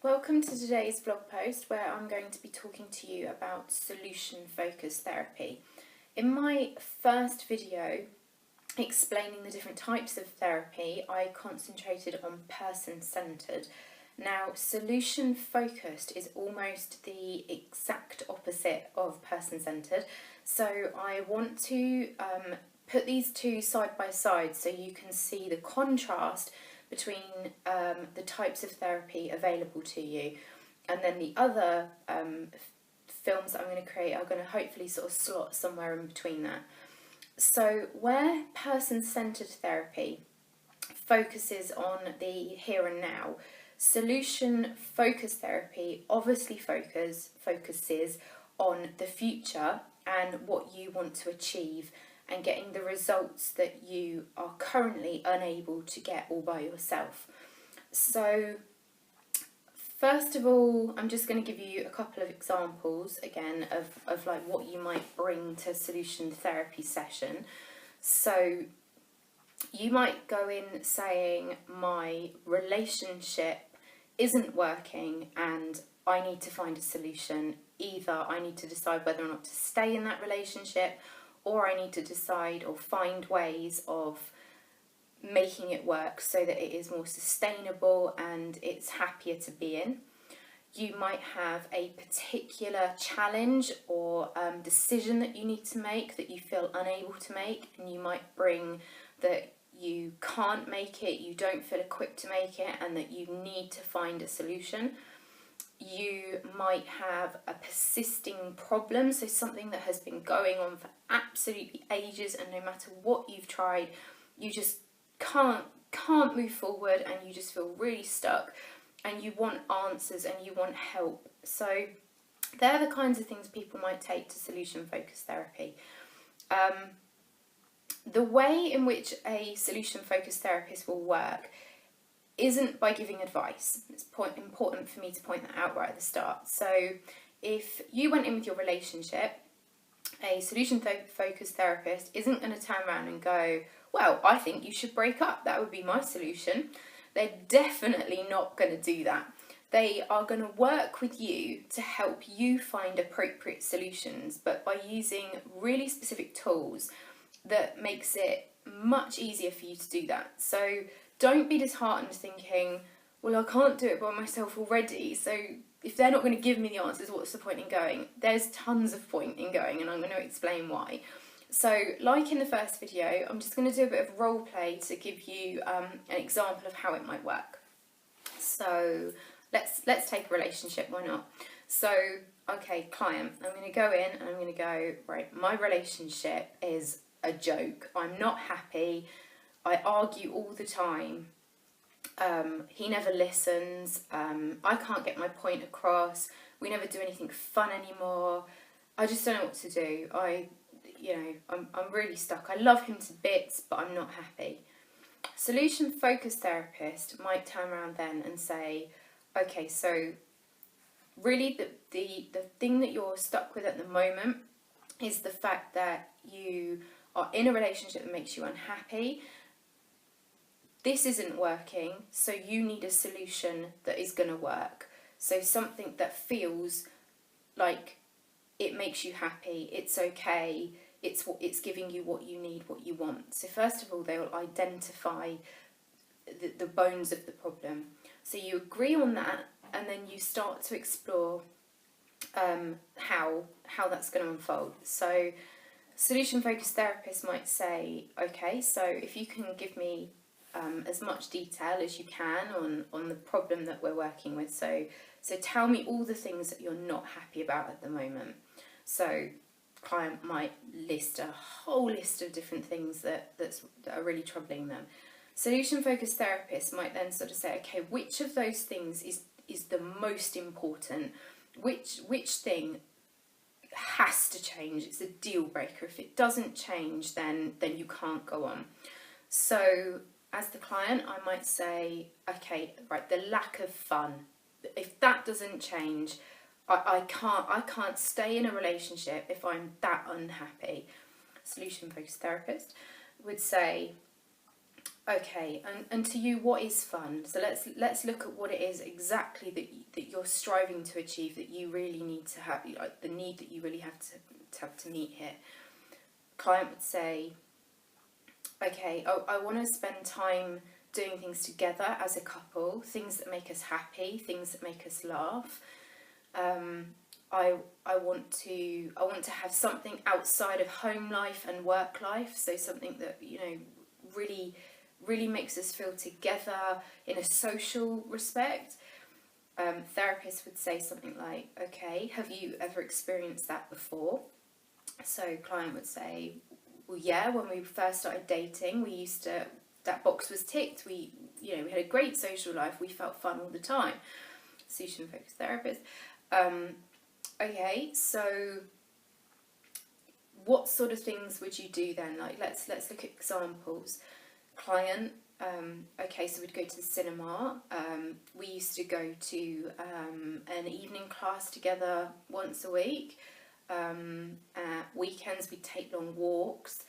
Welcome to today's blog post where I'm going to be talking to you about solution-focused therapy. In my first video explaining the different types of therapy, I concentrated on person-centred. Now, solution-focused is almost the exact opposite of person-centred, so I want to put these two side by side so you can see the contrast between the types of therapy available to you, and then the other films that I'm going to create are going to hopefully sort of slot somewhere in between that. So where person-centred therapy focuses on the here and now, solution-focused therapy obviously focuses on the future and what you want to achieve and getting the results that you are currently unable to get all by yourself. So first of all, I'm just going to give you a couple of examples again of like what you might bring to a solution therapy session. So you might go in saying, my relationship isn't working and I need to find a solution. Either I need to decide whether or not to stay in that relationship, or I need to decide or find ways of making it work so that it is more sustainable and it's happier to be in. You might have a particular challenge or decision that you need to make that you feel unable to make, and you might bring that you can't make it, you don't feel equipped to make it, and that you need to find a solution. You might have a persisting problem, so something that has been going on for absolutely ages, and no matter what you've tried, you just can't move forward, and you just feel really stuck, and you want answers and you want help. So they're the kinds of things people might take to solution-focused therapy. The way in which a solution-focused therapist will work isn't by giving advice. It's important for me to point that out right at the start. So if you went in with your relationship, a solution-focused therapist isn't going to turn around and go, well, I think you should break up. That would be my solution. They're definitely not going to do that. They are going to work with you to help you find appropriate solutions, but by using really specific tools that makes it much easier for you to do that. So don't be disheartened thinking, well, I can't do it by myself already, so if they're not going to give me the answers, what's the point in going? There's tons of point in going, and I'm going to explain why. So, like in the first video, I'm just going to do a bit of role play to give you an example of how it might work. So let's take a relationship, why not? So, okay, client, I'm going to go in and I'm going to go, right, my relationship is a joke. I'm not happy. I argue all the time. He never listens. I can't get my point across. We never do anything fun anymore. I just don't know what to do. I'm really stuck. I love him to bits, but I'm not happy. Solution-focused therapist might turn around then and say, okay, so really the thing that you're stuck with at the moment is the fact that you are in a relationship that makes you unhappy. This isn't working, so you need a solution that is going to work. So something that feels like it makes you happy, it's okay, it's giving you what you need, what you want. So first of all, they will identify the bones of the problem. So you agree on that, and then you start to explore how that's going to unfold. So solution-focused therapists might say, okay, so if you can give me as much detail as you can on the problem that we're working with. So tell me all the things that you're not happy about at the moment. So client might list a whole list of different things that are really troubling them. Solution-focused therapists might then sort of say, okay, which of those things is the most important? Which thing has to change? It's a deal breaker. If it doesn't change, then you can't go on. So as the client, I might say, okay, right, the lack of fun. If that doesn't change, I can't stay in a relationship if I'm that unhappy. Solution-focused therapist would say, Okay, and to you, what is fun? So let's look at what it is exactly that you're striving to achieve, that you really need to have, like the need that you really have to meet here. Client would say, okay, I want to spend time doing things together as a couple, things that make us happy, things that make us laugh. I want to have something outside of home life and work life, so something that really makes us feel together in a social respect. Therapists would say something like, okay, have you ever experienced that before? So client would say, well, yeah, when we first started dating, that box was ticked. We had a great social life. We felt fun all the time. Solution focused therapist. Okay, so what sort of things would you do then? Like, let's look at examples. Client, okay, so we'd go to the cinema. We used to go to an evening class together once a week. At weekends we'd take long walks.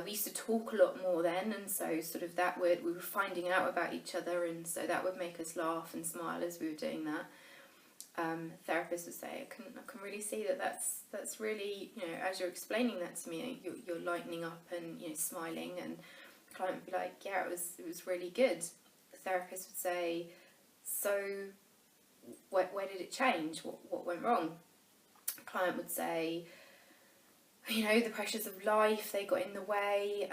We used to talk a lot more then, and so sort of we were finding out about each other, and so that would make us laugh and smile as we were doing that. Therapists would say, I can really see that's really, as you're explaining that to me, you're lightening up and smiling, and the client would be like, yeah, it was really good. The therapist would say, so where did it change? What went wrong? The client would say, the pressures of life, they got in the way.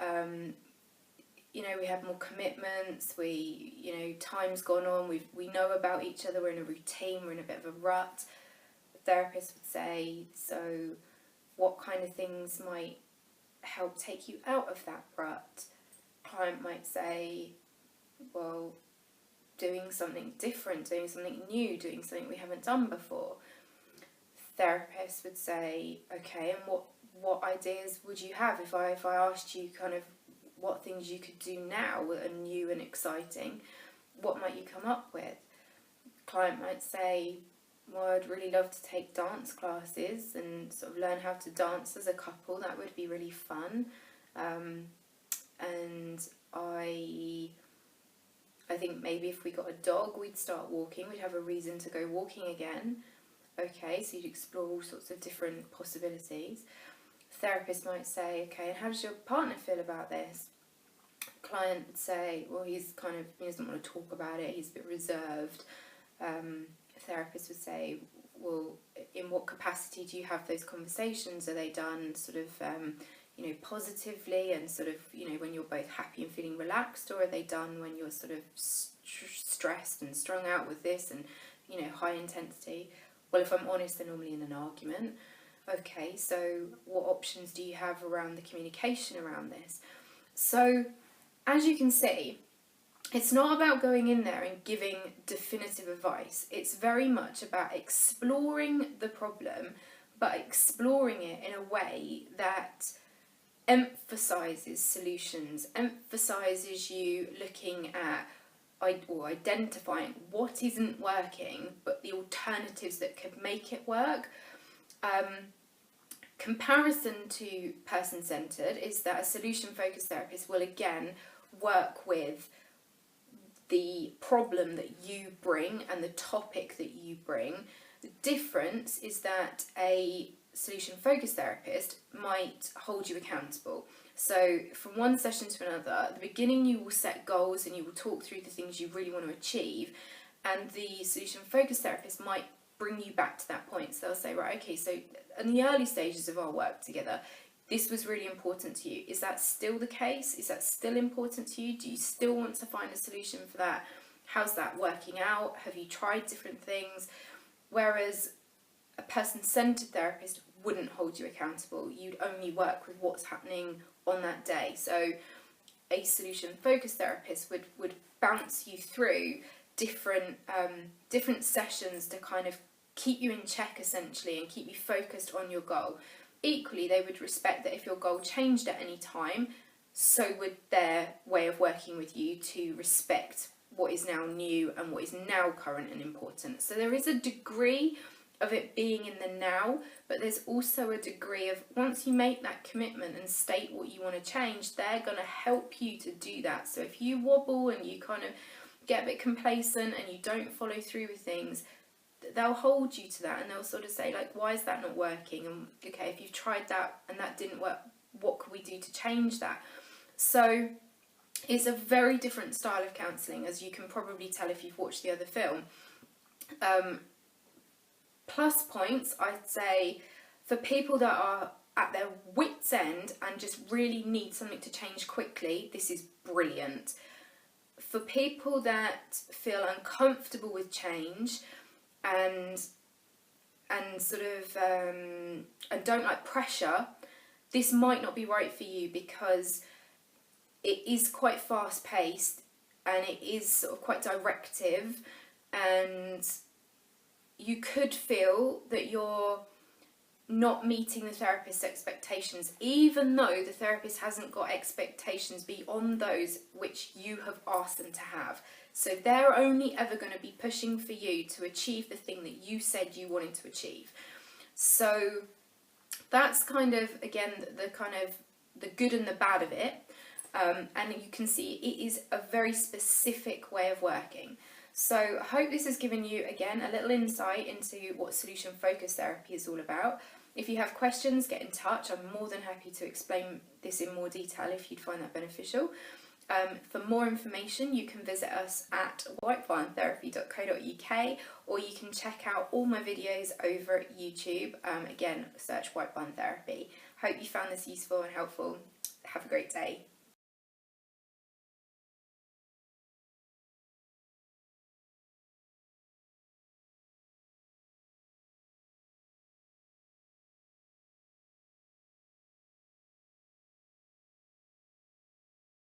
We have more commitments, time's gone on, we know about each other, we're in a routine, we're in a bit of a rut. The therapist would say, so what kind of things might help take you out of that rut? Client might say, well, doing something different, doing something new, doing something we haven't done before. Therapist would say, okay, and what ideas would you have if I asked you kind of what things you could do now that are new and exciting? What might you come up with? Client might say, well, I'd really love to take dance classes and sort of learn how to dance as a couple. That would be really fun. And I think maybe if we got a dog, we'd start walking. We'd have a reason to go walking again. Okay, so you'd explore all sorts of different possibilities. Therapist might say, okay, and how does your partner feel about this? Client would say, well, he doesn't want to talk about it, he's a bit reserved. Therapist would say, well, in what capacity do you have those conversations? Are they done sort of, positively and sort of, when you're both happy and feeling relaxed, or are they done when you're sort of stressed and strung out with this and, high intensity? Well, if I'm honest, they're normally in an argument. Okay, so what options do you have around the communication around this? So, as you can see, it's not about going in there and giving definitive advice. It's very much about exploring the problem, but exploring it in a way that emphasises solutions, emphasises you looking at or identifying what isn't working, but the alternatives that could make it work. Comparison to person-centred is that a solution-focused therapist will again work with the problem that you bring and the topic that you bring. The difference is that a solution-focused therapist might hold you accountable. So from one session to another, at the beginning you will set goals and you will talk through the things you really want to achieve, and the solution-focused therapist might bring you back to that point. So they'll say, right, okay, so in the early stages of our work together, this was really important to you. Is that still the case? Is that still important to you? Do you still want to find a solution for that? How's that working out? Have you tried different things? Whereas a person-centred therapist wouldn't hold you accountable. You'd only work with what's happening on that day. So a solution-focused therapist would bounce you through different sessions to kind of keep you in check, essentially, and keep you focused on your goal. Equally, they would respect that if your goal changed at any time, so would their way of working with you to respect what is now new and what is now current and important. So there is a degree of it being in the now, but there's also a degree of, once you make that commitment and state what you want to change, they're going to help you to do that. So if you wobble and you kind of get a bit complacent and you don't follow through with things, they'll hold you to that, and they'll sort of say, like, why is that not working? And okay, if you've tried that and that didn't work, what can we do to change that? So it's a very different style of counselling, as you can probably tell if you've watched the other film. Plus points, I'd say, for people that are at their wits' end and just really need something to change quickly, this is brilliant. For people that feel uncomfortable with change and sort of and don't like pressure, this might not be right for you, because it is quite fast paced and it is sort of quite directive, and you could feel that you're not meeting the therapist's expectations, even though the therapist hasn't got expectations beyond those which you have asked them to have. So they're only ever going to be pushing for you to achieve the thing that you said you wanted to achieve. So that's kind of, again, the good and the bad of it. And you can see it is a very specific way of working. So I hope this has given you, again, a little insight into what solution focused therapy is all about. If you have questions, get in touch. I'm more than happy to explain this in more detail if you'd find that beneficial. For more information, you can visit us at whitebarntherapy.co.uk, or you can check out all my videos over at YouTube. Again, search White Barn Therapy. Hope you found this useful and helpful. Have a great day.